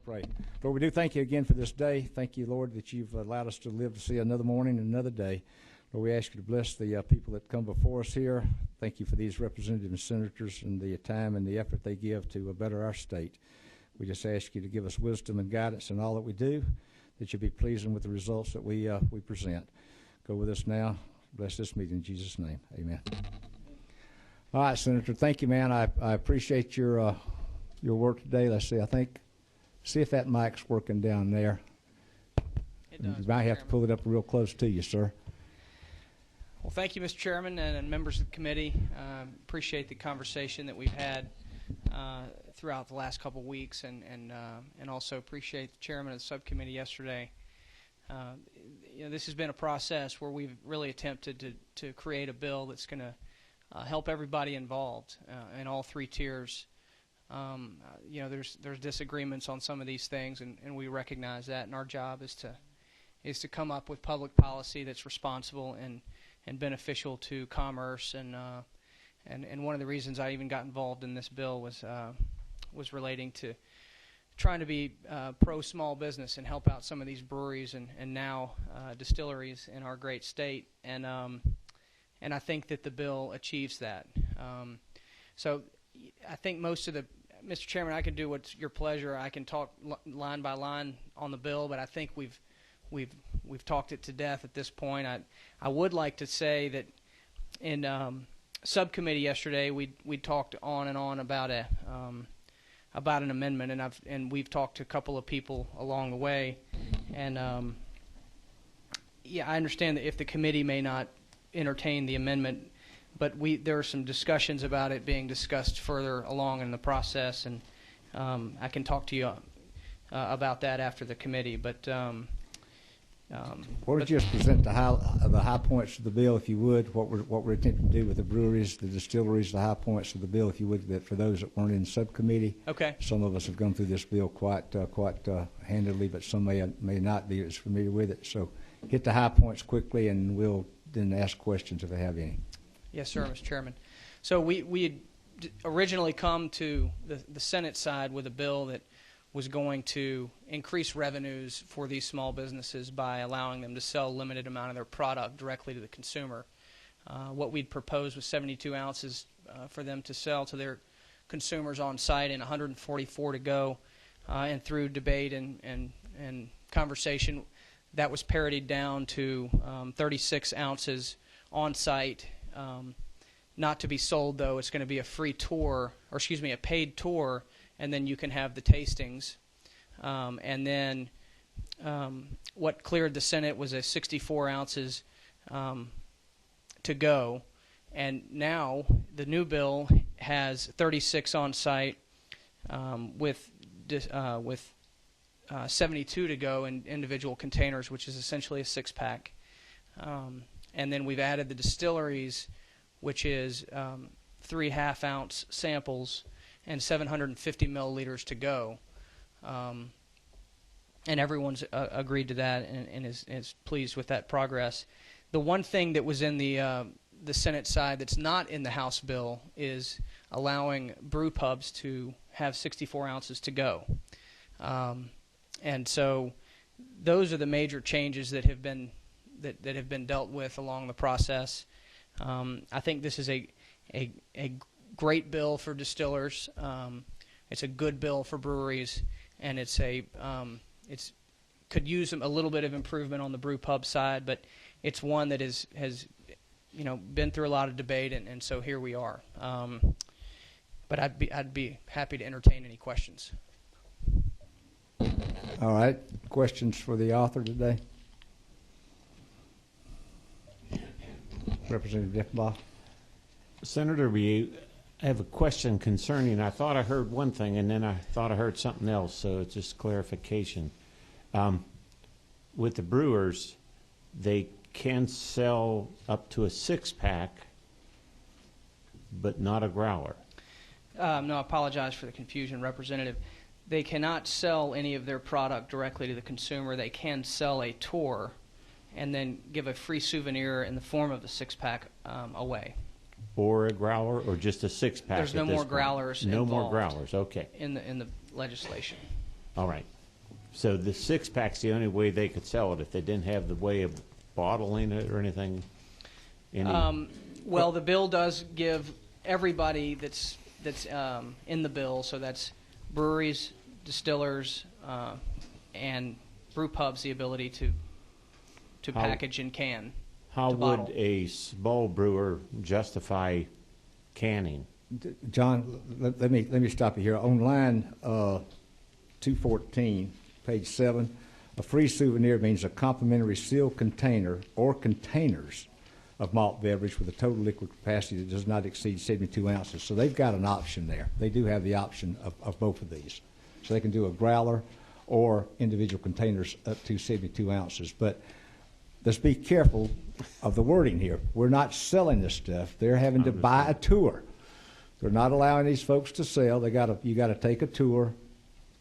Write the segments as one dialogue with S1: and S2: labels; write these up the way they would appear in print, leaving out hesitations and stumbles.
S1: Pray. Lord, we do thank you again for this day. Thank you, Lord, that you've allowed us to live to see another morning and another day. Lord, we ask you to bless the people that come before us here. Thank you for these representatives and senators and the time and the effort they give to better our state. We just ask you to give us wisdom and guidance in all that we do, that you be pleasing with the results that we present. Go with us now. Bless this meeting in Jesus' name. Amen. All right, Senator, thank you, man. I appreciate your work today. Let's see, see if that mic's working down there.
S2: It does,
S1: you might have to pull it up real close to you, sir.
S2: Well, thank you, Mr. Chairman, and members of the committee. Appreciate the conversation that we've had throughout the last couple of weeks, and also appreciate the chairman of the subcommittee yesterday. This has been a process where we've really attempted to create a bill that's going to help everybody involved in all three tiers. There's disagreements on some of these things, and we recognize that. And our job is to come up with public policy that's responsible and beneficial to commerce. And one of the reasons I even got involved in this bill was relating to trying to be pro small business and help out some of these breweries and now distilleries in our great state. And I think that the bill achieves that. So I think most of the Mr. Chairman, I can do what's your pleasure. I can talk line by line on the bill, but I think we've talked it to death at this point. I would like to say that in subcommittee yesterday, we talked on and on about an amendment, and we've talked to a couple of people along the way, and I understand that if the committee may not entertain the amendment, but there are some discussions about it being discussed further along in the process, and I can talk to you about that after the committee. But
S1: Why don't you just present the high points of the bill, if you would, what we're attempting to do with the breweries, the distilleries, the high points of the bill, if you would, that for those that weren't in subcommittee.
S2: Okay.
S1: Some of us have gone through this bill quite handily, but some may not be as familiar with it. So hit the high points quickly, and we'll then ask questions if they have any.
S2: Yes, sir, Mr. Chairman. So we had originally come to the Senate side with a bill that was going to increase revenues for these small businesses by allowing them to sell a limited amount of their product directly to the consumer. What we'd proposed was 72 ounces for them to sell to their consumers on site and 144 to go. And through debate and conversation, that was parodied down to 36 ounces on site. Not to be sold, though. It's going to be a free tour, or excuse me, a paid tour, and then you can have the tastings. And then what cleared the Senate was a 64 ounces to go. And now the new bill has 36 on site with 72 to go in individual containers, which is essentially a six-pack. And then we've added the distilleries, which is 3 half-ounce samples and 750 milliliters to go. And everyone's agreed to that and is pleased with that progress. The one thing that was in the Senate side that's not in the House bill is allowing brew pubs to have 64 ounces to go. And so those are the major changes that have been dealt with along the process. I think this is a great bill for distillers. It's a good bill for breweries, and it's could use a little bit of improvement on the brew pub side, but it's one that has been through a lot of debate, and so here we are. But I'd be happy to entertain any questions.
S1: All right. Questions for the author today? Representative Diffenbaugh.
S3: Senator, I have a question concerning, I thought I heard one thing and then I thought I heard something else, so it's just clarification. With the brewers, they can sell up to a six-pack, but not a growler.
S2: No, I apologize for the confusion, Representative. They cannot sell any of their product directly to the consumer. They can sell a tour and then give a free souvenir in the form of the six-pack away.
S3: Or a growler, or just a six-pack?
S2: There's no more growlers
S3: involved.
S2: No more
S3: growlers, okay.
S2: In the legislation.
S3: All right, So the six-pack's the only way they could sell it if they didn't have the way of bottling it or anything?
S2: Well, the bill does give everybody that's in the bill, so that's breweries, distillers, and brew pubs, the ability to package and can.
S3: How
S2: to
S3: would
S2: bottle.
S3: a small brewer justify canning?
S1: John, let me stop you here. On line 214, page 7, a free souvenir means a complimentary sealed container or containers of malt beverage with a total liquid capacity that does not exceed 72 ounces. So they've got an option there. They do have the option of both of these. So they can do a growler or individual containers up to 72 ounces. But let's be careful of the wording here. We're not selling this stuff. They're having to buy a tour. They're not allowing these folks to sell. You got to take a tour,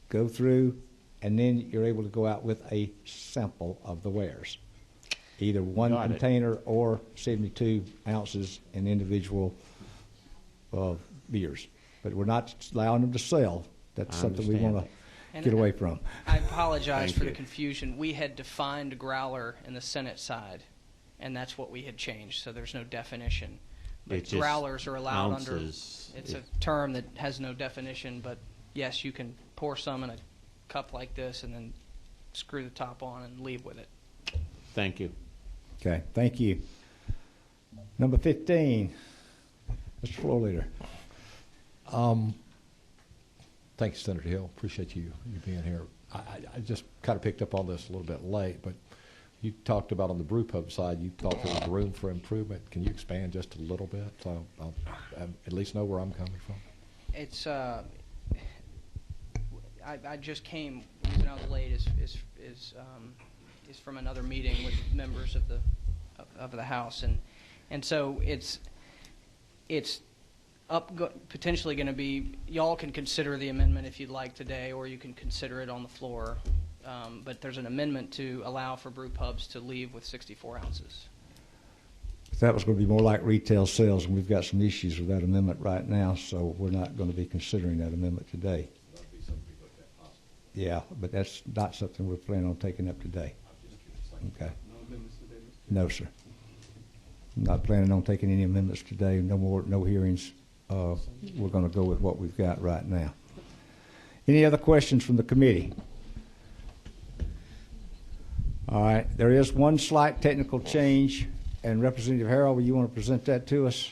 S1: go through, and then you're able to go out with a sample of the wares, either one container or 72 ounces in individual beers. But we're not allowing them to sell. That's something we want to get away from.
S2: I apologize
S3: Thank
S2: for
S3: you.
S2: the confusion. We had defined growler in the Senate side, and that's what we had changed, so there's no definition. But
S3: It's just
S2: growlers are allowed
S3: ounces.
S2: under, it's a term that has no definition, but yes, you can pour some in a cup like this and then screw the top on and leave with it.
S3: Thank you.
S1: Okay, thank you. Number 15, Mr. Floor Leader.
S4: Thank you, Senator Hill. Appreciate you being here. I just kind of picked up on this a little bit late, but you talked about on the brew pub side, you thought there was room for improvement. Can you expand just a little bit so I'll at least know where I'm coming from?
S2: It's I just came, the reason I was late is from another meeting with members of the House, and so it's potentially going to be, y'all can consider the amendment if you'd like today, or you can consider it on the floor. But there's an amendment to allow for brew pubs to leave with 64 ounces.
S1: That was going to be more like retail sales, and we've got some issues with that amendment right now, so we're not going to be considering that amendment today. Yeah, but that's not something we're planning on taking up today. Okay. No, sir. Not planning on taking any amendments today. No hearings. We're going to go with what we've got right now. Any other questions from the committee? All right. There is one slight technical change, and Representative Harrell, will you want to present that to us?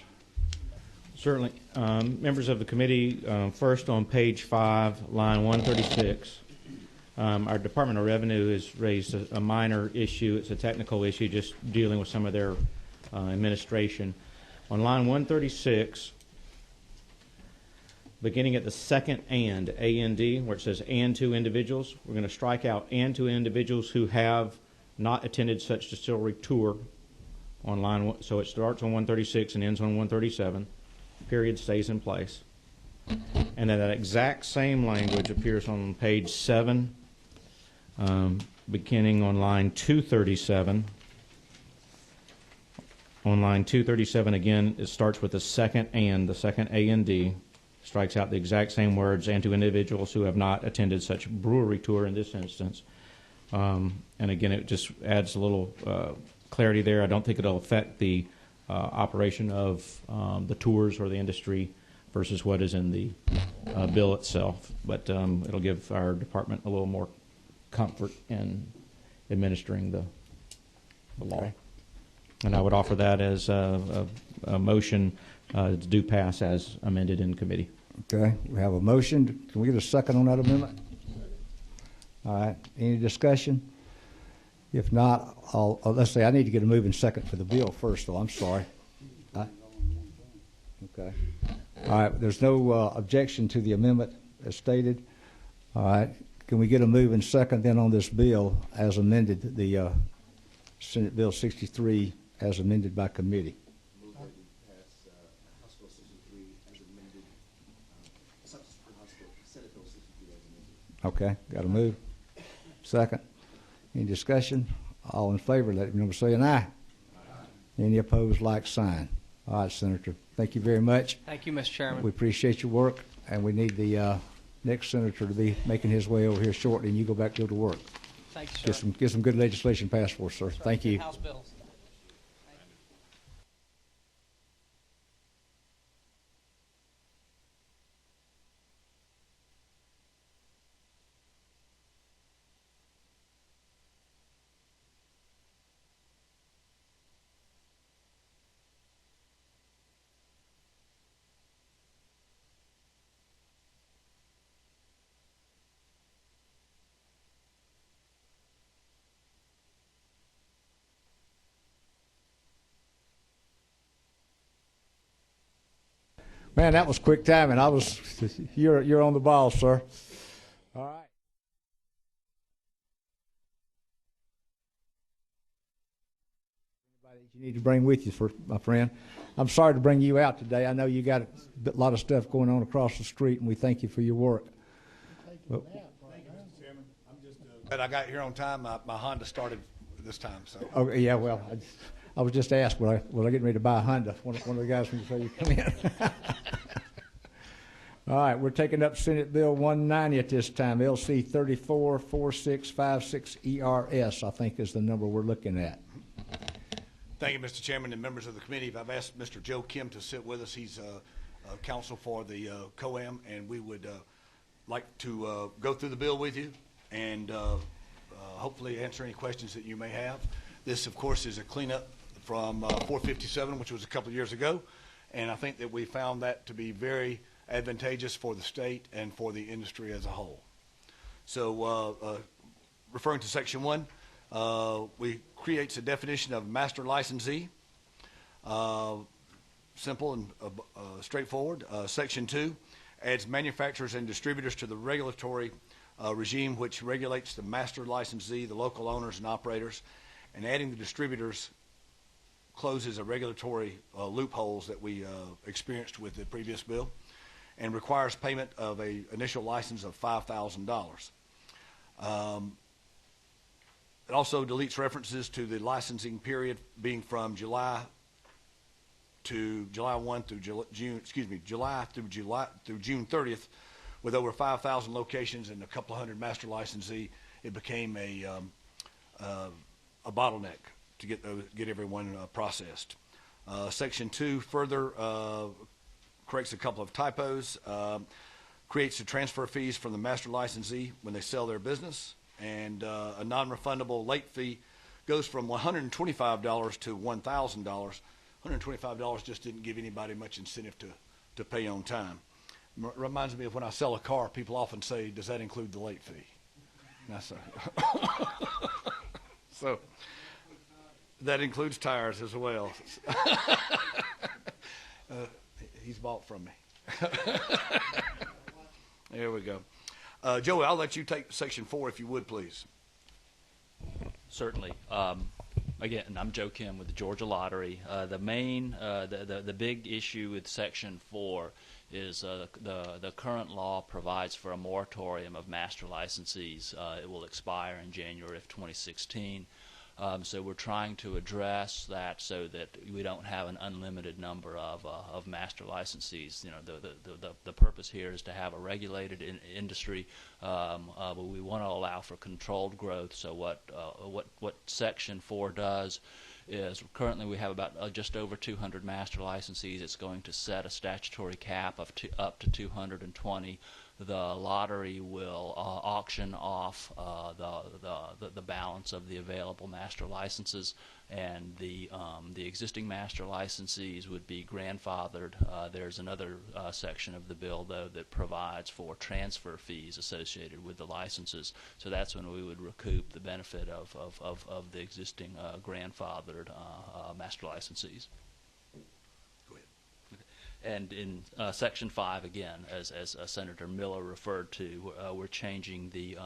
S5: Certainly. Members of the committee, first on page 5, line 136, our Department of Revenue has raised a minor issue. It's a technical issue, just dealing with some of their administration. On line 136, beginning at the second and, A-N-D, where it says and to individuals, we're going to strike out and to individuals who have not attended such distillery tour on line 1. So it starts on 136 and ends on 137. Period stays in place. And then that exact same language appears on page 7, beginning on line 237. On line 237, again, it starts with the second A and D, strikes out the exact same words, and to individuals who have not attended such brewery tour in this instance. And again, it just adds a little clarity there. I don't think it'll affect the operation of the tours or the industry versus what is in the bill itself. But it'll give our department a little more comfort in administering the law. Okay. And I would offer that as a motion to do pass as amended in committee.
S1: Okay. We have a motion. Can we get a second on that amendment? All right. Any discussion? If not, let's say I need to get a moving second for the bill first, though. I'm sorry. Okay. All right. There's no objection to the amendment as stated. All right. Can we get a moving second then on this bill as amended, the Senate Bill 63 as amended by committee?
S6: Move that we pass House Bill 63 as amended, substitute House Bill, Senate Bill 63 as amended.
S1: Okay. Got a move? Second. Any discussion? All in favor, let me know by saying aye. Aye. Any opposed, like sign. All right, Senator. Thank you very much.
S2: Thank you, Mr. Chairman.
S1: We appreciate your work, and we need the next senator to be making his way over here shortly, and you go back to work.
S2: Thank you, sir.
S1: Get some good legislation passed for us, sir. Thank you.
S2: House bills.
S1: Man, that was quick timing. You're on the ball, sir. All right. Anybody that you need to bring with you, my friend. I'm sorry to bring you out today. I know you got a lot of stuff going on across the street, and we thank you for your work. Well,
S7: But I got here on time. My Honda started this time, so.
S1: okay, yeah, well, I was just asked, was I getting ready to buy a Honda? One of the guys from before you come in. All right, we're taking up Senate Bill 190 at this time, LC 344656ERS, I think is the number we're looking at.
S7: Thank you, Mr. Chairman and members of the committee. I've asked Mr. Joe Kim to sit with us. He's counsel for the COAM, and we would like to go through the bill with you and hopefully answer any questions that you may have. This, of course, is a cleanup from 457, which was a couple of years ago, and I think that we found that to be very advantageous for the state and for the industry as a whole. So referring to Section 1, we creates a definition of master licensee, simple and straightforward. Section 2 adds manufacturers and distributors to the regulatory regime which regulates the master licensee, the local owners and operators, and adding the distributors closes a regulatory loopholes that we experienced with the previous bill, and requires payment of an initial license of $5,000. It also deletes references to the licensing period being from July through June 30th, with over 5,000 locations and a couple of hundred master licensee. It became a bottleneck to get everyone processed. Section 2 further corrects a couple of typos, creates the transfer fees from the master licensee when they sell their business, and a non-refundable late fee goes from $125 to $1,000. $125 just didn't give anybody much incentive to pay on time. Reminds me of when I sell a car, people often say, does that include the late fee? That's so that includes tires as well. He's bought from me. There we go. Joey, I'll let you take Section 4 if you would, please.
S8: Certainly. Again, I'm Joe Kim with the Georgia Lottery. The big issue with Section 4 is the current law provides for a moratorium of master licensees. It will expire in January of 2016. So we're trying to address that so that we don't have an unlimited number of master licensees. You know, the purpose here is to have a regulated industry, but we want to allow for controlled growth. So what Section 4 does is currently we have about just over 200 master licensees. It's going to set a statutory cap of up to 220. The lottery will auction off the balance of the available master licenses, and the existing master licensees would be grandfathered. There's another section of the bill, though, that provides for transfer fees associated with the licenses. So that's when we would recoup the benefit of the existing grandfathered master licensees. And in Section 5, again, as Senator Miller referred to, we're changing the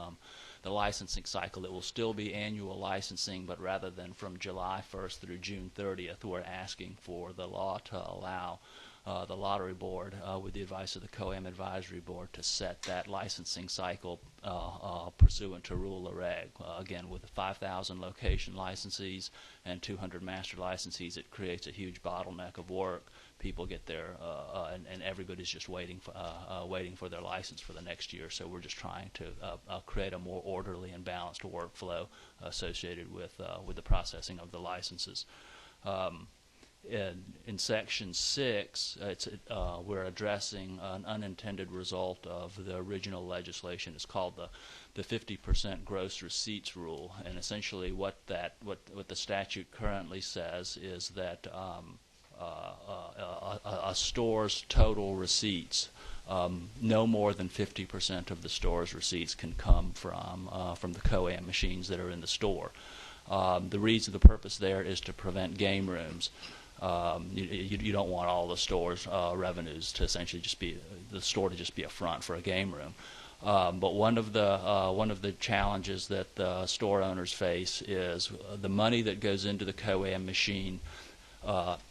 S8: licensing cycle. It will still be annual licensing, but rather than from July 1st through June 30th, we're asking for the law to allow the Lottery Board, with the advice of the COAM Advisory Board, to set that licensing cycle pursuant to Rule of Reg. Again, with 5,000 location licensees and 200 master licensees, it creates a huge bottleneck of work. people get their and everybody's just waiting for their license for the next year. So we're just trying to create a more orderly and balanced workflow associated with the processing of the licenses. In Section 6, we're addressing an unintended result of the original legislation. It's called the 50% gross receipts rule, and essentially what the statute currently says is that a store's total receipts, no more than 50% of the store's receipts can come from the COAM machines that are in the store. The purpose there is to prevent game rooms. You don't want all the store's revenues to essentially just be a front for a game room. But one of the challenges that the store owners face is the money that goes into the COAM machine.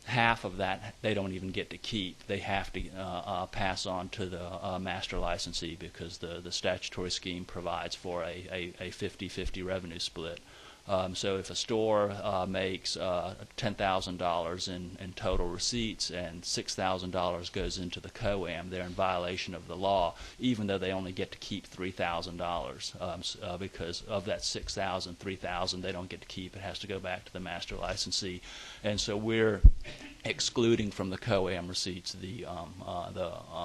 S8: Half of that they don't even get to keep. They have to pass on to the master licensee because the statutory scheme provides for a 50-50 revenue split. So if a store makes $10,000 in total receipts and $6,000 goes into the COAM, they're in violation of the law, even though they only get to keep $3,000 because of that $6,000, $3,000 they don't get to keep. It has to go back to the master licensee, and so we're excluding from the COAM receipts the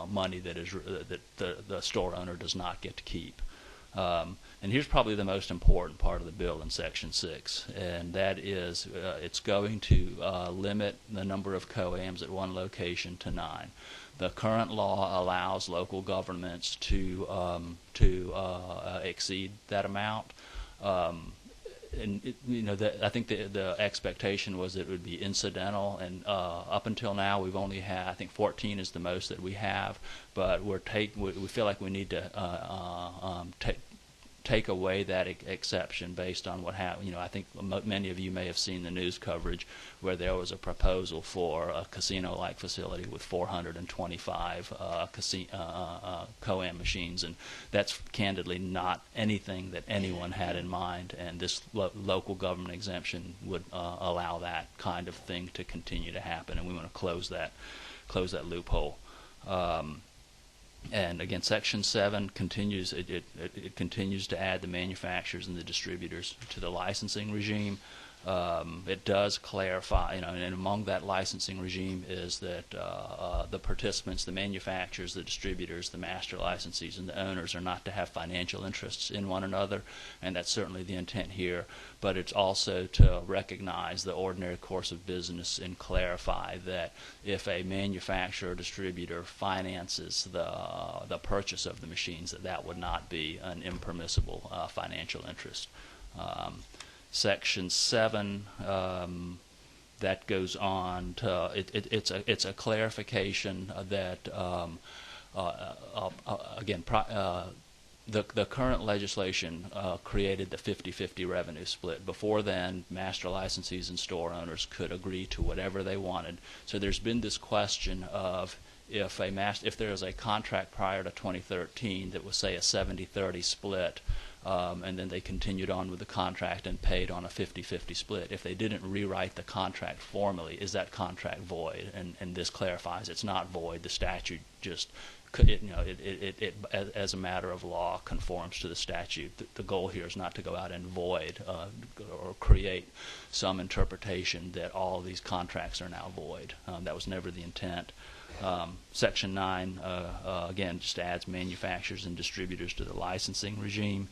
S8: money that the store owner does not get to keep. And here's probably the most important part of the bill in Section 6, and that is it's going to limit the number of COAMs at one location to 9. The current law allows local governments to exceed that amount. I think the expectation was that it would be incidental, and up until now we've only had, I think 14 is the most that we have, but we feel like we need to take away that exception based on what happened. I think many of you may have seen the news coverage where there was a proposal for a casino-like facility with 425 COAM machines, and that's candidly not anything that anyone had in mind, and this local government exemption would allow that kind of thing to continue to happen, and we want to close that loophole. And again, Section 7 continues. It continues to add the manufacturers and the distributors to the licensing regime. It does clarify, and among that licensing regime is that the participants, the manufacturers, the distributors, the master licensees, and the owners are not to have financial interests in one another, and that's certainly the intent here. But it's also to recognize the ordinary course of business and clarify that if a manufacturer or distributor finances the purchase of the machines, that would not be an impermissible financial interest. Section 7 that goes on to it's a clarification that again the current legislation created the 50-50 revenue split. Before then, master licensees and store owners could agree to whatever they wanted. So there's been this question of if there is a contract prior to 2013 that was, say, a 70-30 split, and then they continued on with the contract and paid on a 50-50 split. If they didn't rewrite the contract formally, is that contract void? And this clarifies it's not void. The statute just, as a matter of law, conforms to the statute. The goal here is not to go out and void or create some interpretation that all of these contracts are now void. That was never the intent. Section 9, again, just adds manufacturers and distributors to the licensing regime.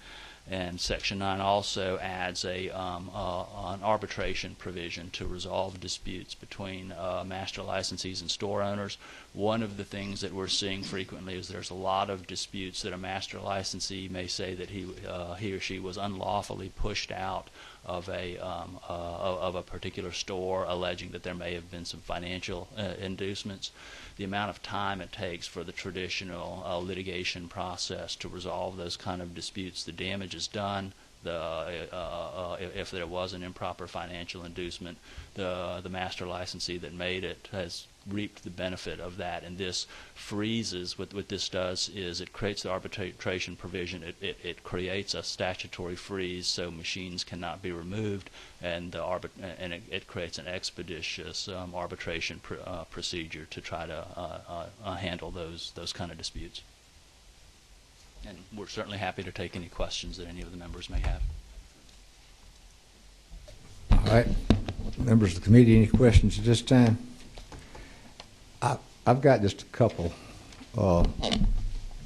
S8: And Section 9 also adds an arbitration provision to resolve disputes between master licensees and store owners. One of the things that we're seeing frequently is there's a lot of disputes that a master licensee may say that he or she was unlawfully pushed out of a particular store, alleging that there may have been some financial inducements. The amount of time it takes for the traditional litigation process to resolve those kind of disputes, the damage is done, if there was an improper financial inducement, the master licensee that made it has reaped the benefit of that. And this freezes, what this does is it creates the arbitration provision. It creates a statutory freeze so machines cannot be removed, and it creates an expeditious arbitration procedure to try to handle those kind of disputes. And we're certainly happy to take any questions that any of the members may have.
S1: All right. Members of the committee, any questions at this time? I've got just a couple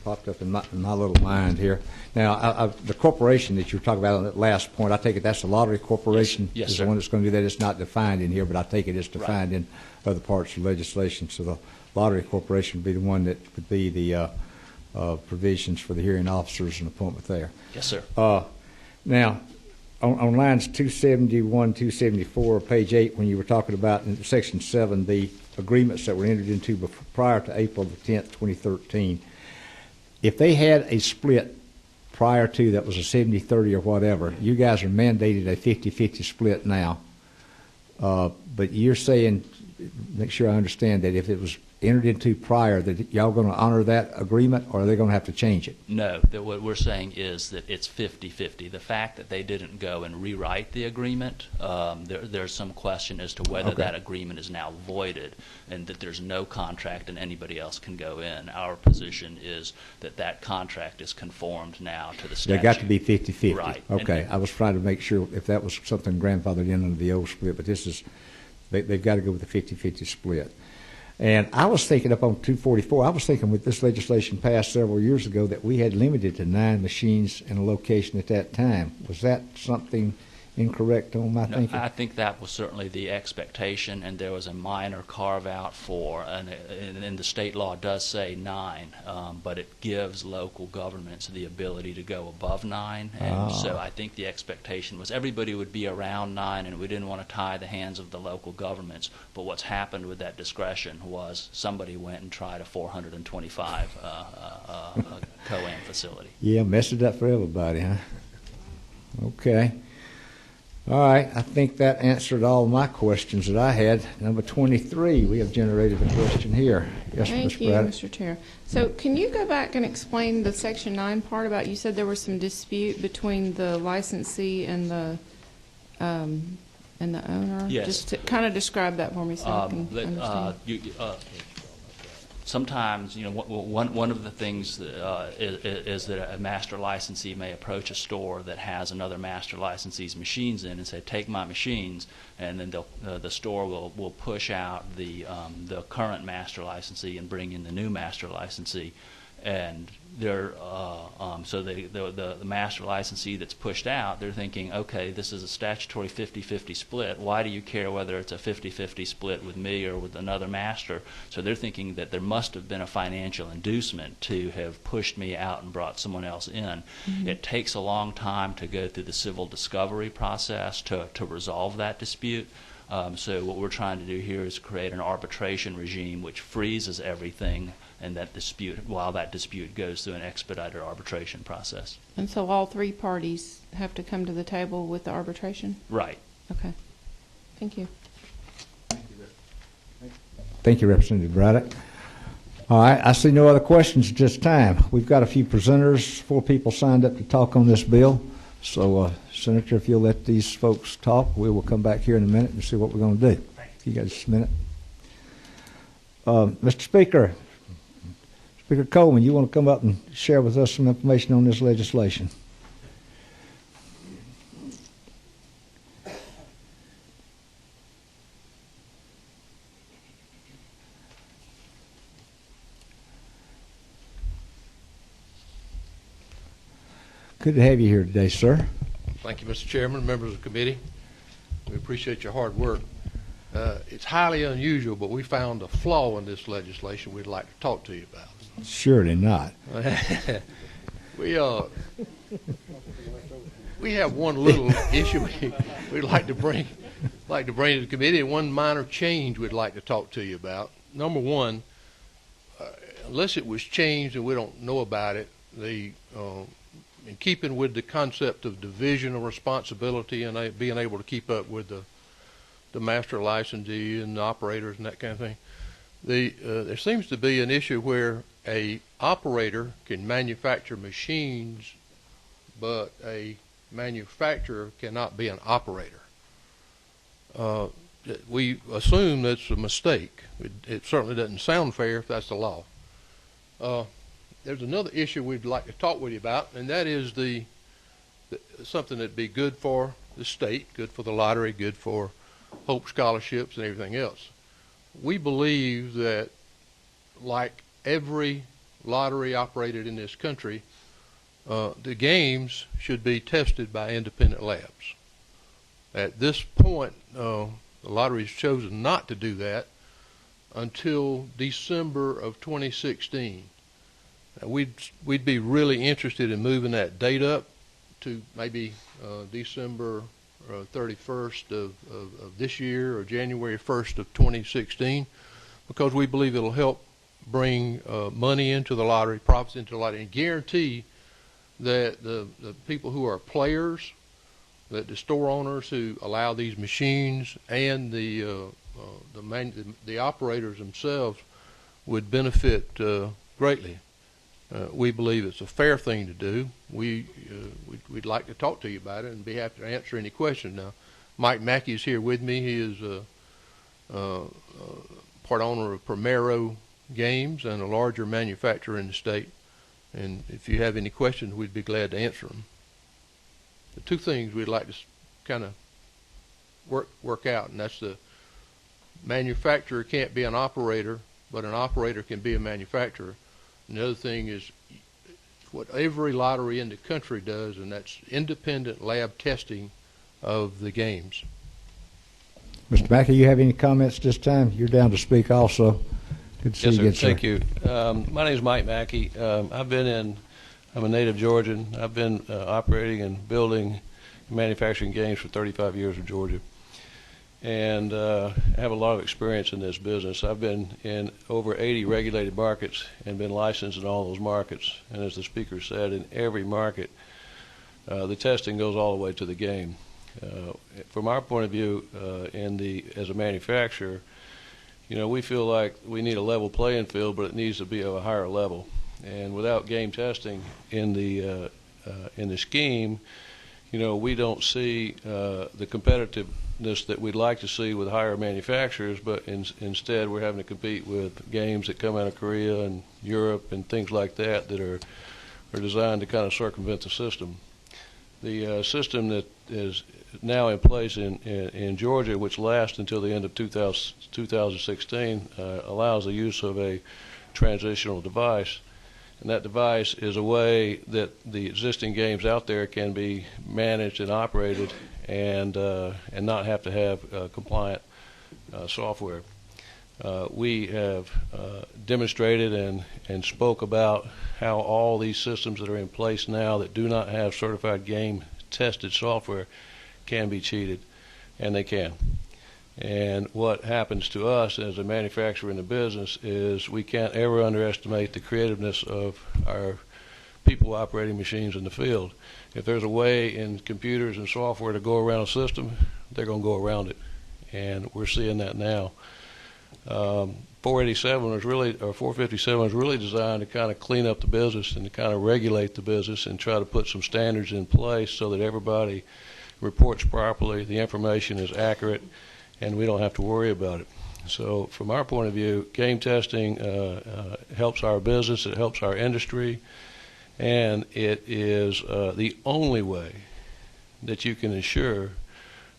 S1: popped up in my little mind here. Now, the corporation that you were talking about on that last point, I take it that's the lottery corporation?
S8: Yes,
S1: is
S8: sir.
S1: the one that's going to do that. It's not defined in here, but I take it it's defined in other parts of legislation. So the lottery corporation would be the one that would be the provisions for the hearing officers and appointment there.
S8: Yes, sir.
S1: Now, on lines 271, 274, page 8, when you were talking about in section 7, the agreements that were entered into prior to April the 10th, 2013, if they had a split prior to that was a 70-30 or whatever, you guys are mandated a 50-50 split now. But you're saying, make sure I understand that if it was entered into prior, that y'all going to honor that agreement, or are they going to have to change it?
S8: No, what we're saying is that it's 50-50. The fact that they didn't go and rewrite the agreement, there's some question as to whether that agreement is now voided and that there's no contract and anybody else can go in. Our position is that that contract is conformed now to the statute.
S1: They got to be 50-50.
S8: Right.
S1: Okay. I was trying to make sure if that was something grandfathered in under the old split, but this is, they've got to go with the 50-50 split. And I was thinking up on 244, I was thinking with this legislation passed several years ago that we had limited to 9 machines in a location at that time. Was that something incorrect on my thinking?
S8: I think that was certainly the expectation, and there was a minor carve-out for, and the state law does say 9, but it gives local governments the ability to go above 9. And so I think the expectation was everybody would be around 9, and we didn't want to tie the hands of the local governments. But what's happened with that discretion was somebody went and tried a 425 COAM facility.
S1: Yeah, messed it up for everybody, huh? Okay. All right, I think that answered all my questions that I had. Number 23, we have generated a question here. Yes,
S9: Thank
S1: Ms.
S9: you,
S1: Braddock.
S9: Mr. Chair. So can you go back and explain the Section 9 part about, you said there was some dispute between the licensee and the owner?
S8: Yes.
S9: Just to kind of describe that for me so I can understand.
S8: Sometimes, one of the things is that a master licensee may approach a store that has another master licensee's machines in and say, "Take my machines," and then the store will push out the current master licensee and bring in the new master licensee, and so the master licensee that's pushed out, they're thinking, okay, this is a statutory 50-50 split. Why do you care whether it's a 50-50 split with me or with another master? So they're thinking that there must have been a financial inducement to have pushed me out and brought someone else in. Mm-hmm. It takes a long time to go through the civil discovery process to resolve that dispute. So what we're trying to do here is create an arbitration regime which freezes everything, and that dispute, while that dispute goes through an expedited arbitration process.
S9: And so all 3 parties have to come to the table with the arbitration?
S8: Right.
S9: Okay. Thank you.
S1: Thank you, Representative Braddock. All right, I see no other questions at this time. We've got a few presenters, 4 people signed up to talk on this bill. So, Senator, if you'll let these folks talk, we will come back here in a minute and see what we're going to do. You got just a minute. Mr. Speaker, Speaker Coleman, you want to come up and share with us some information on this legislation? Good to have you here today, sir.
S10: Thank you, Mr. Chairman, members of the committee. We appreciate your hard work. It's highly unusual, but we found a flaw in this legislation we'd like to talk to you about.
S1: Surely not.
S10: We have one little issue we'd like to bring to the committee, and one minor change we'd like to talk to you about. Number one, unless it was changed and we don't know about it, the in keeping with the concept of division of responsibility and being able to keep up with the master licensee and the operators and that kind of thing, there seems to be an issue where a operator can manufacture machines, but a manufacturer cannot be an operator. We assume that's a mistake. It certainly doesn't sound fair if that's the law. There's another issue we'd like to talk with you about, and that is something that'd be good for the state, good for the lottery, good for Hope scholarships and everything else. We believe that, like every lottery operated in this country, the games should be tested by independent labs. At this point, the lottery has chosen not to do that until December of 2016. We'd be really interested in moving that date up to maybe December 31st of this year or January 1st of 2016, because we believe it'll help bring money into the lottery, profits into the lottery, and guarantee that the people who are players, that the store owners who allow these machines, and the operators themselves would benefit greatly. We believe it's a fair thing to do. We'd like to talk to you about it and be happy to answer any questions. Now, Mike Mackey is here with me. He is part owner of Primero Games and a larger manufacturer in the state. And if you have any questions, we'd be glad to answer them. The two things we'd like to kind of work out, and that's the manufacturer can't be an operator, but an operator can be a manufacturer. And the other thing is what every lottery in the country does, and that's independent lab testing of the games.
S1: Mr. Mackey, you have any comments this time? You're down to speak also. Good to see you again, sir.
S11: Thank you. My name is Mike Mackey. I'm a native Georgian. I've been operating and building and manufacturing games for 35 years in Georgia. And I have a lot of experience in this business. I've been in over 80 regulated markets and been licensed in all those markets. And as the speaker said, in every market, the testing goes all the way to the game. From our point of view, as a manufacturer, we feel like we need a level playing field, but it needs to be of a higher level. And without game testing in the scheme, we don't see the competitiveness that we'd like to see with higher manufacturers, but instead we're having to compete with games that come out of Korea and Europe and things like that are designed to kind of circumvent the system. The system that is now in place in Georgia, which lasts until the end of 2016, allows the use of a transitional device. And that device is a way that the existing games out there can be managed and operated and not have to have compliant software. We have demonstrated and spoke about how all these systems that are in place now that do not have certified game tested software can be cheated, and they can. And what happens to us as a manufacturer in the business is we can't ever underestimate the creativeness of our people operating machines in the field. If there's a way in computers and software to go around a system, they're going to go around it, and we're seeing that now. 487 was really, or 457 was really designed to kind of clean up the business and to kind of regulate the business and try to put some standards in place so that everybody reports properly, the information is accurate, and we don't have to worry about it. So from our point of view, game testing helps our business, it helps our industry, and it is the only way that you can ensure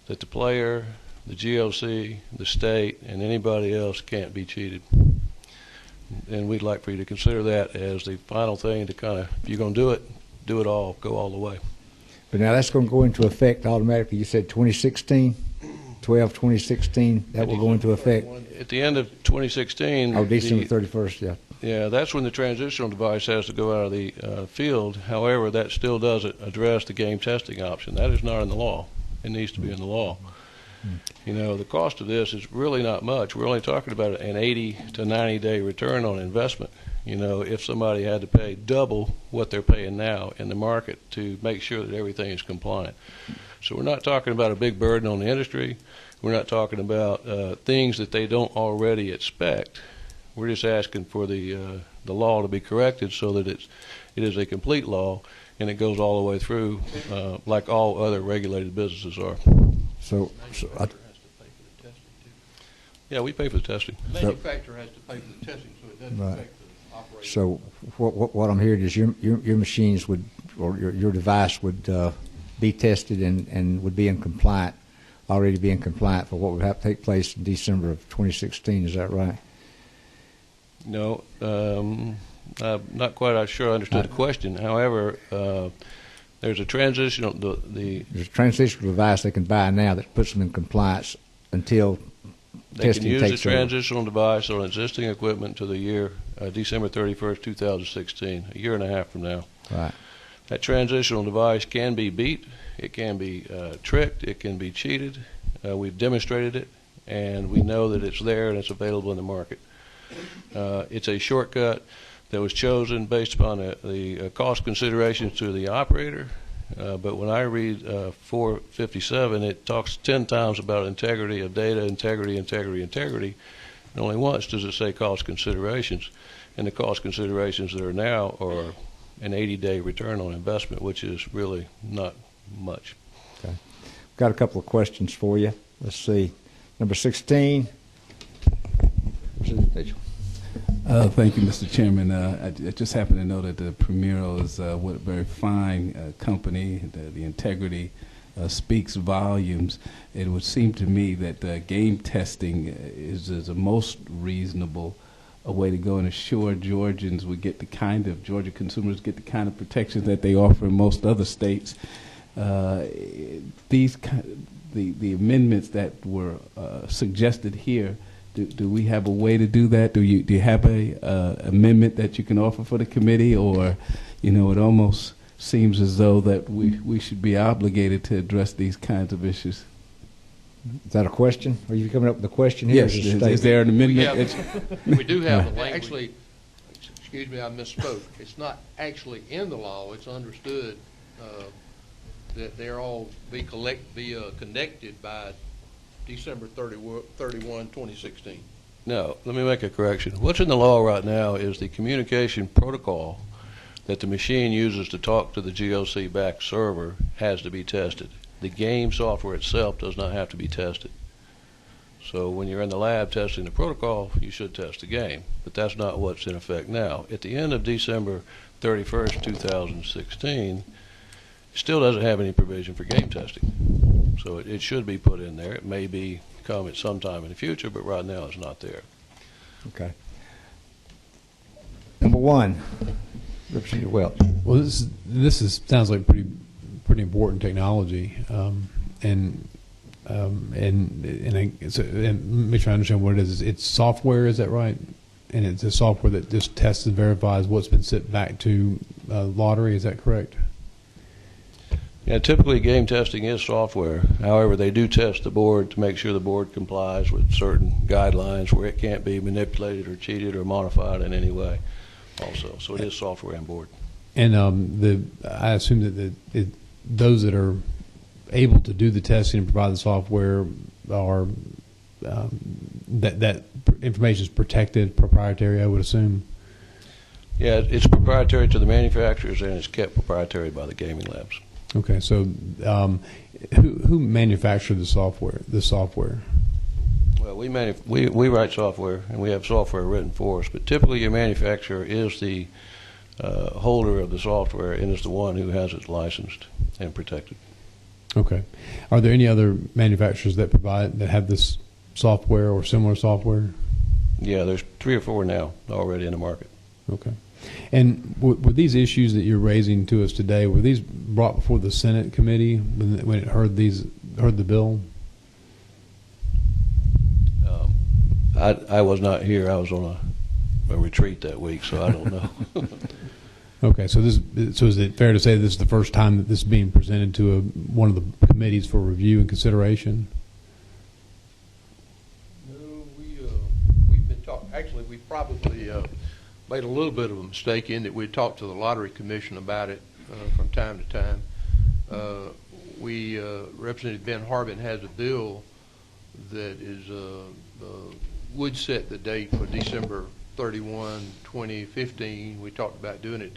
S11: that the player, the GLC, the state, and anybody else can't be cheated. And we'd like for you to consider that as the final thing to kind of, if you're going to do it all, go all the way.
S1: But now that's going to go into effect automatically. You said 2016, 2016, that will go into effect.
S11: At the end of 2016.
S1: Oh, December 31st, yeah.
S11: Yeah, that's when the transitional device has to go out of the field. However, that still doesn't address the game testing option. That is not in the law. It needs to be in the law. The cost of this is really not much. We're only talking about an 80 to 90 day return on investment. you know, if somebody had to pay double what they're paying now in the market to make sure that everything is compliant. So we're not talking about a big burden on the industry. We're not talking about things that they don't already expect. We're just asking for the law to be corrected so that it is a complete law and it goes all the way through like all other regulated businesses are. Yeah, we pay for the testing.
S10: The manufacturer has to pay for the testing, so it doesn't
S1: Right.
S10: affect the operator.
S1: So what I'm hearing is your machines would, or your device would be tested and would be already be in compliant for what would have to take place in December of 2016. Is that right?
S11: No, I'm not quite sure I understood the question. However, there's a transitional,
S1: There's a transitional device they can buy now that puts them in compliance until
S11: they can
S1: testing
S11: use the
S1: takes over.
S11: transitional device on existing equipment to the year December 31st, 2016, a year and a half from now.
S1: Right.
S11: That transitional device can be beat, it can be tricked, it can be cheated. We've demonstrated it, and we know that it's there and it's available in the market. It's a shortcut that was chosen based upon the cost considerations to the operator. But when I read 457, it talks 10 times about integrity of data, integrity. And only once does it say cost considerations. And the cost considerations that are now are an 80-day return on investment, which is really not much.
S1: Okay. Got a couple of questions for you. Let's see. Number 16.
S12: Thank you, Mr. Chairman. I just happen to know that the Primero is a very fine company. The integrity speaks volumes. It would seem to me that game testing is the most reasonable way to go and assure Georgians would get Georgia consumers get the kind of protections that they offer in most other states. The amendments that were suggested here, do we have a way to do that? Do you have a amendment that you can offer for the committee, or it almost seems as though that we should be obligated to address these kinds of issues?
S1: Is that a question? Are you coming up with a question here?
S12: Yes. Is there an amendment?
S10: We do have the language. Actually, excuse me, I misspoke. It's not actually in the law. It's understood that they're all be connected by December 31, 2016.
S11: No, let me make a correction. What's in the law right now is the communication protocol that the machine uses to talk to the GOC-backed server has to be tested. The game software itself does not have to be tested. So when you're in the lab testing the protocol, you should test the game. But that's not what's in effect now. At the end of December 31st, 2016, it still doesn't have any provision for game testing. So it should be put in there. It may come at some time in the future, but right now it's not there.
S1: Okay. Number 1, Representative Welch.
S13: Well, this sounds like pretty important technology, and make sure I understand what it is. It's software, is that right? And it's a software that just tests and verifies what's been sent back to lottery. Is that correct?
S11: Yeah, typically game testing is software. However, they do test the board to make sure the board complies with certain guidelines where it can't be manipulated or cheated or modified in any way also. So it is software on board. And
S13: I assume that those that are able to do the testing and provide the software are that information is protected, proprietary, I would assume.
S11: Yeah, it's proprietary to the manufacturers, and it's kept proprietary by the gaming labs.
S13: Okay, so who manufactured the software?
S11: Well, we write software, and we have software written for us. But typically, your manufacturer is the holder of the software and is the one who has it licensed and protected.
S13: Okay. Are there any other manufacturers that have this software or similar software?
S11: Yeah, there's 3 or 4 now already in the market.
S13: Okay. And were these issues that you're raising to us today, were these brought before the Senate committee when it heard the bill?
S11: I was not here. I was on a retreat that week, so I don't know.
S13: Okay, so is it fair to say this is the first time that this is being presented to one of the committees for review and consideration?
S10: No, we've been talking. Actually, we probably made a little bit of a mistake in that we talked to the Lottery Commission about it from time to time. Representative Ben Harbin has a bill that is would set the date for December 31, 2015. We talked about doing it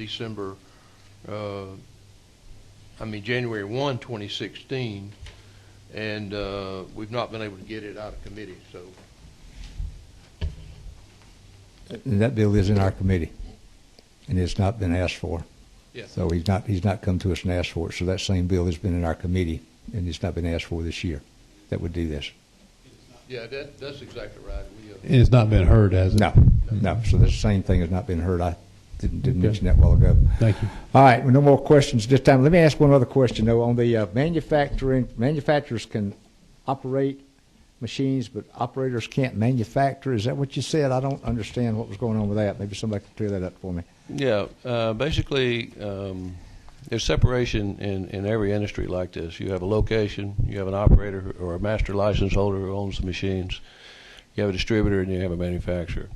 S10: January 1, 2016, and we've not been able to get it out of committee. So
S1: And that bill is in our committee, and it's not been asked for.
S10: yes.
S1: So he's not come to us and asked for it. So that same bill has been in our committee, and it's not been asked for this year. That would do this.
S10: Yeah, that's exactly right.
S13: And it's not been heard, has it?
S1: No. So the same thing has not been heard. I didn't mention that a while ago.
S13: Thank you.
S1: All right, well, no more questions this time. Let me ask one other question, though. On the manufacturers can operate machines, but operators can't manufacture. Is that what you said? I don't understand what was going on with that. Maybe somebody can clear that up for me.
S11: Yeah, basically, there's separation in every industry like this. You have a location, you have an operator or a master license holder who owns the machines, you have a distributor, and you have a manufacturer.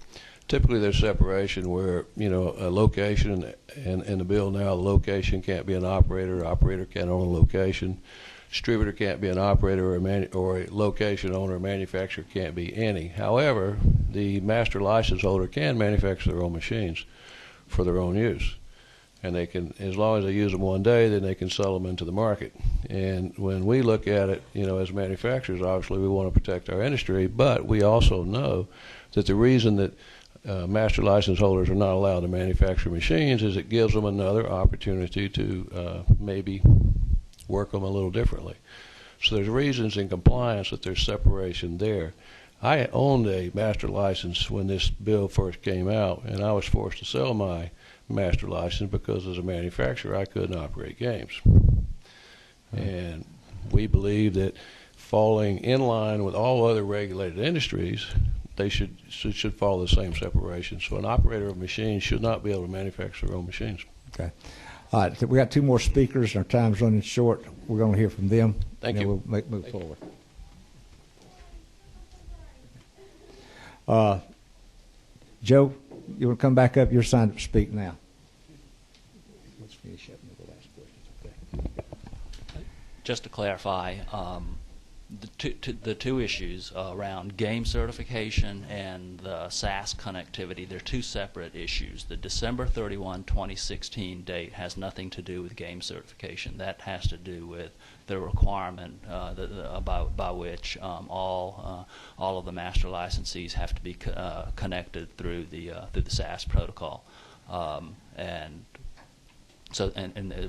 S11: Typically, there's separation where, a location, and in the bill now, the location can't be an operator can't own a location, distributor can't be an operator, or a location owner or manufacturer can't be any. However, the master license holder can manufacture their own machines for their own use. And they can, as long as they use them one day, then they can sell them into the market. And when we look at it, as manufacturers, obviously we want to protect our industry, but we also know that the reason that master license holders are not allowed to manufacture machines is it gives them another opportunity to maybe work them a little differently. So there's reasons in compliance that there's separation there. I owned a master license when this bill first came out, and I was forced to sell my master license because as a manufacturer I couldn't operate games. And we believe that falling in line with all other regulated industries, they should follow the same separation. So an operator of machines should not be able to manufacture their own machines.
S1: Okay. All right, so we got two more speakers. Our time's running short. We're going to hear from them.
S11: Thank
S1: and
S11: you.
S1: We'll move forward. Joe, you want to come back up? You're signed up to speak now. Let's finish up with the last questions. Okay.
S8: Just to clarify, the two issues around game certification and the SAS connectivity, they're two separate issues. The December 31, 2016 date has nothing to do with game certification. That has to do with the requirement by which all of the master licensees have to be connected through the SAS protocol. So,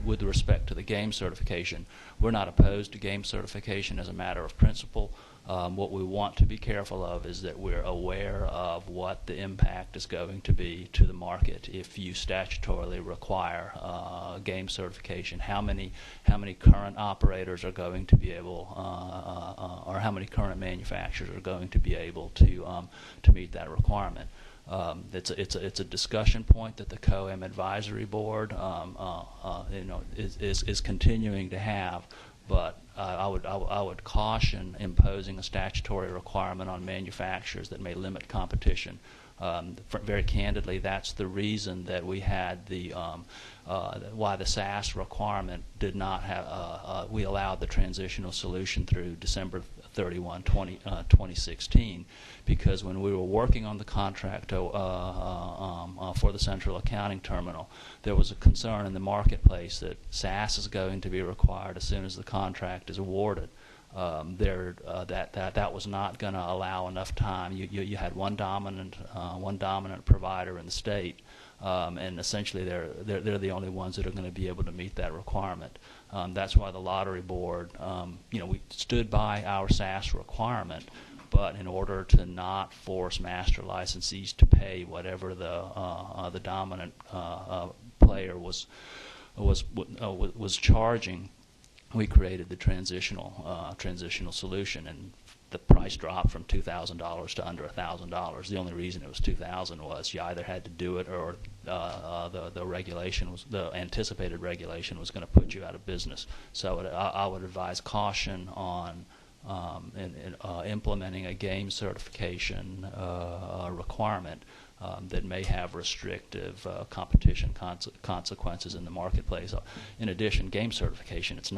S8: with respect to the game certification, we're not opposed to game certification as a matter of principle. What we want to be careful of is that we're aware of what the impact is going to be to the market if you statutorily require game certification. How many current operators are going to be able, or how many current manufacturers are going to be able to meet that requirement? It's a discussion point that the COAM Advisory Board is continuing to have, but I would caution imposing a statutory requirement on manufacturers that may limit competition. Very candidly, that's the reason that we had why the SAS requirement did not have. We allowed the transitional solution through December 31, 2016, because when we were working on the contract for the central accounting terminal, there was a concern in the marketplace that SAS is going to be required as soon as the contract is awarded. That was not going to allow enough time. You had one dominant provider in the state, and essentially they're the only ones that are going to be able to meet that requirement. That's why the lottery board, we stood by our SAS requirement, but in order to not force master licensees to pay whatever the dominant player was charging, we created the transitional solution, and the price dropped from $2,000 to under $1,000. The only reason it was $2,000 was you either had to do it, or the regulation was, the anticipated regulation was going to put you out of business. So I would advise caution on implementing a game certification requirement that may have restrictive competition consequences in the marketplace. In addition, game certification, it's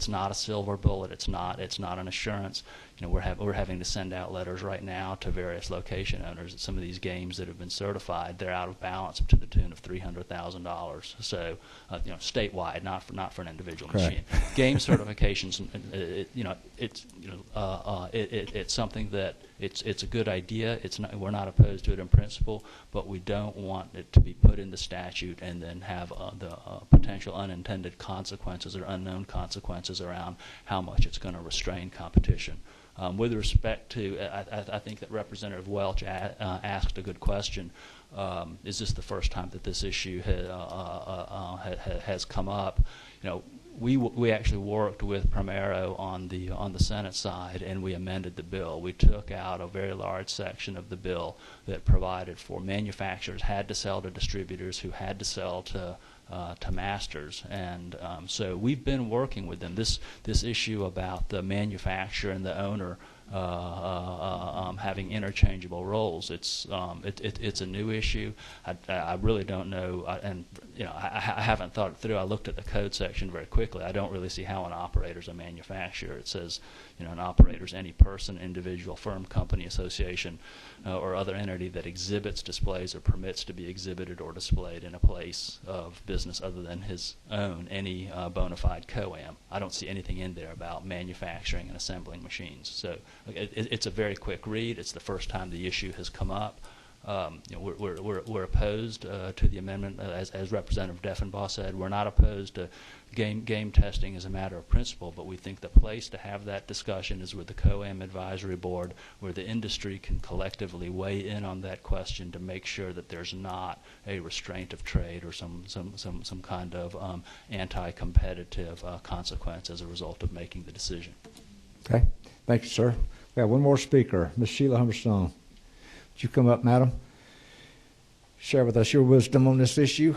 S8: not a silver bullet. It's not an assurance. We're having to send out letters right now to various location owners that some of these games that have been certified, they're out of balance to the tune of $300,000. So, statewide, not for an individual machine. Game certifications, it's something that it's a good idea. We're not opposed to it in principle, but we don't want it to be put in the statute and then have the potential unintended consequences or unknown consequences around how much it's going to restrain competition. With respect to, I think that Representative Welch asked a good question. Is this the first time that this issue has come up? We actually worked with Primero on the Senate side, and we amended the bill. We took out a very large section of the bill that provided for manufacturers had to sell to distributors who had to sell to masters, and so we've been working with them. This issue about the manufacturer and the owner having interchangeable roles, it's a new issue. I really don't know, I haven't thought it through. I looked at the code section very quickly. I don't really see how an operator is a manufacturer. It says, an operator is any person, individual, firm, company, association, or other entity that exhibits, displays, or permits to be exhibited or displayed in a place of business other than his own, any bona fide co-am. I don't see anything in there about manufacturing and assembling machines. So it's a very quick read. It's the first time the issue has come up. We're opposed to the amendment, as Representative Deffenbaugh said. We're not opposed to game testing as a matter of principle, but we think the place to have that discussion is with the COAM Advisory Board, where the industry can collectively weigh in on that question to make sure that there's not a restraint of trade or some kind of anti-competitive consequence as a result of making the decision.
S1: Okay. Thank you, sir. We have one more speaker, Ms. Sheila Humberstone. Would you come up, madam? Share with us your wisdom on this issue.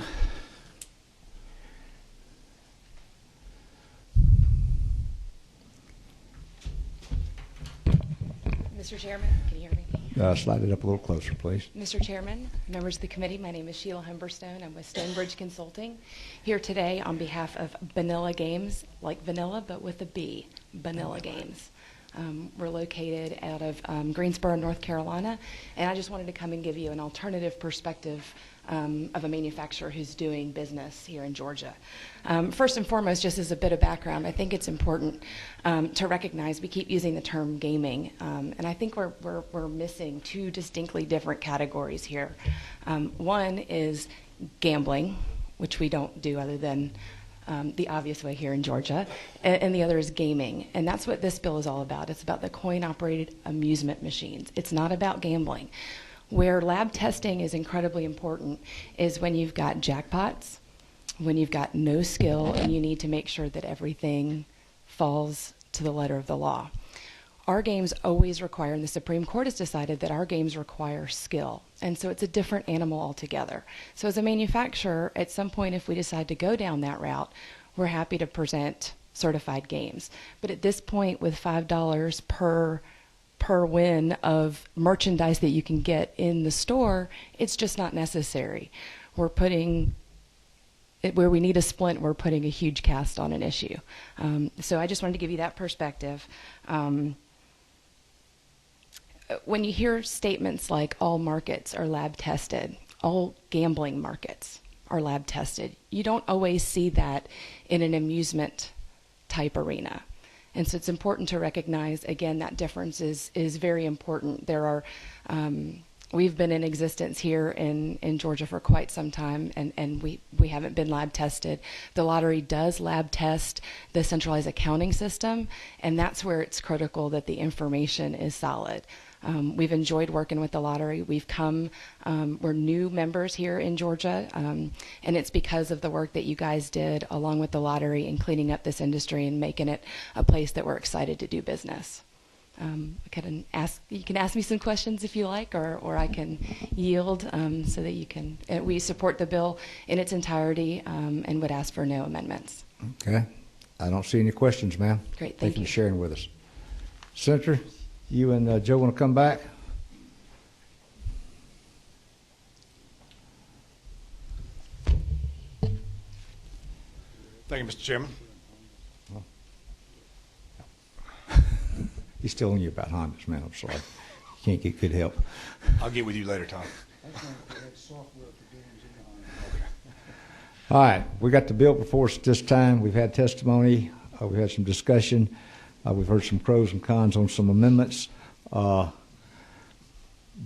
S14: Mr. Chairman, can you hear me?
S1: Slide it up a little closer, please.
S14: Mr. Chairman, members of the committee, my name is Sheila Humberstone. I'm with Stonebridge Consulting, here today on behalf of Vanilla Games, like vanilla, but with a B, Vanilla Games. We're located out of Greensboro, North Carolina, and I just wanted to come and give you an alternative perspective of a manufacturer who's doing business here in Georgia. First and foremost, just as a bit of background, I think it's important to recognize we keep using the term gaming, and I think we're missing two distinctly different categories here. One is gambling, which we don't do other than the obvious way here in Georgia, and the other is gaming. And that's what this bill is all about. It's about the coin-operated amusement machines. It's not about gambling. Where lab testing is incredibly important is when you've got jackpots, when you've got no skill, and you need to make sure that everything falls to the letter of the law. Our games always require, and the Supreme Court has decided that our games require skill. And so it's a different animal altogether. So as a manufacturer, at some point, if we decide to go down that route, we're happy to present certified games. But at this point, with $5 per win of merchandise that you can get in the store, it's just not necessary. We're putting where we need a splint, we're putting a huge cast on an issue. So I just wanted to give you that perspective. When you hear statements like all markets are lab tested, all gambling markets are lab tested, you don't always see that in an amusement type arena. And so it's important to recognize, again, that difference is very important. There are, we've been in existence here in Georgia for quite some time, and we haven't been lab tested. The lottery does lab test the centralized accounting system, and that's where it's critical that the information is solid. We've enjoyed working with the lottery. We're new members here in Georgia, and it's because of the work that you guys did along with the lottery in cleaning up this industry and making it a place that we're excited to do business. You can ask me some questions if you like, or I can yield so that you can. We support the bill in its entirety and would ask for no amendments.
S1: Okay. I don't see any questions, ma'am.
S14: Great,
S1: Thank you
S14: you
S1: for sharing with us. Senator, you and Joe want to come back?
S7: Thank you, Mr. Chairman.
S1: He's telling you about Hondas, man. I'm sorry. You can't get good help.
S7: I'll get with you later, Tom.
S1: All right, we got the bill before us at this time. We've had testimony. We've had some discussion. We've heard some pros and cons on some amendments. The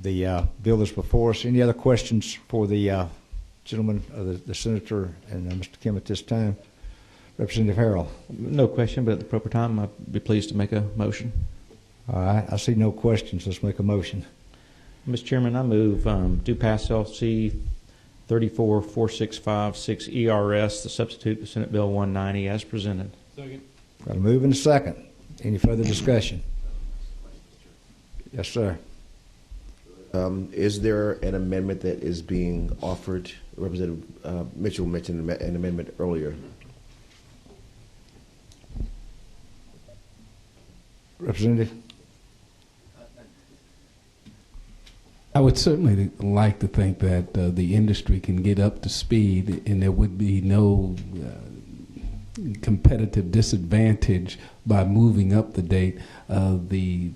S1: bill is before us. Any other questions for the gentleman, the senator, and Mr. Kim at this time? Representative Harrell.
S5: No question, but at the proper time, I'd be pleased to make a motion.
S1: All right, I see no questions. Let's make a motion.
S5: Mr. Chairman, I move do pass LC 344656 ERS to substitute the Senate Bill 190 as presented.
S13: Second.
S1: Got a move and a second. Any further discussion? Yes, sir.
S6: Is there an amendment that is being offered? Representative Mitchell mentioned an amendment earlier.
S1: Representative?
S12: I would certainly like to think that the industry can get up to speed and there would be no competitive disadvantage by moving up the date. The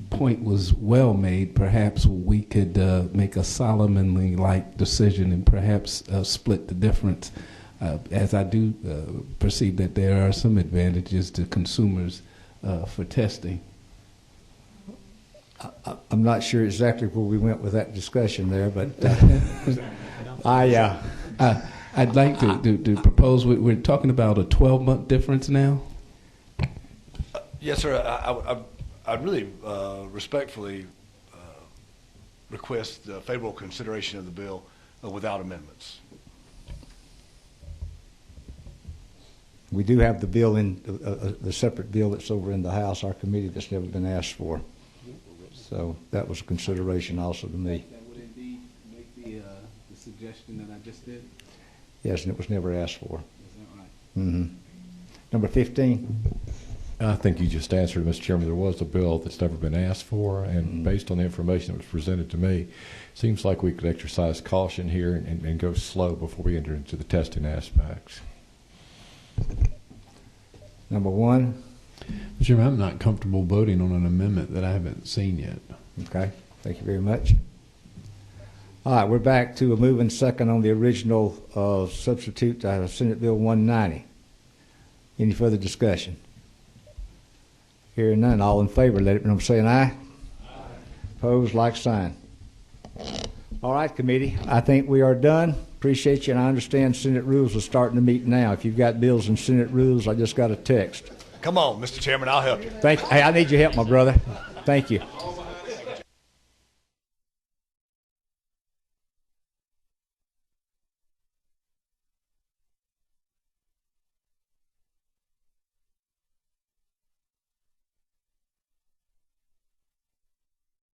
S12: point was well made. Perhaps we could make a Solomon-like decision and perhaps split the difference, as I do perceive that there are some advantages to consumers for testing.
S1: I'm not sure exactly where we went with that discussion there, but
S12: I'd like to propose, we're talking about a 12-month difference now?
S7: Yes, sir. I'd really respectfully request favorable consideration of the bill without amendments.
S1: we do have the bill in the separate bill that's over in the House, our committee, that's never been asked for. So that was a consideration also to me.
S12: That would indeed make the suggestion that I just did?
S1: Yes, and it was never asked for.
S12: Is that right?
S1: Mm-hmm. Number 15.
S4: I think you just answered, Mr. Chairman. There was a bill that's never been asked for, and based on the information that was presented to me, it seems like we could exercise caution here and go slow before we enter into the testing aspects.
S1: Number 1.
S13: Mr. Chairman, I'm not comfortable voting on an amendment that I haven't seen yet.
S1: Okay, thank you very much. All right, we're back to a move and second on the original substitute Senate Bill 190. Any further discussion? Hearing none, all in favor, let it know by saying aye. Aye. Opposed, like sign. All right, committee, I think we are done. Appreciate you, and I understand Senate rules are starting to meet now. If you've got bills in Senate rules, I just got a text.
S7: Come on, Mr. Chairman, I'll help you.
S1: Hey, I need your help, my brother. Thank you.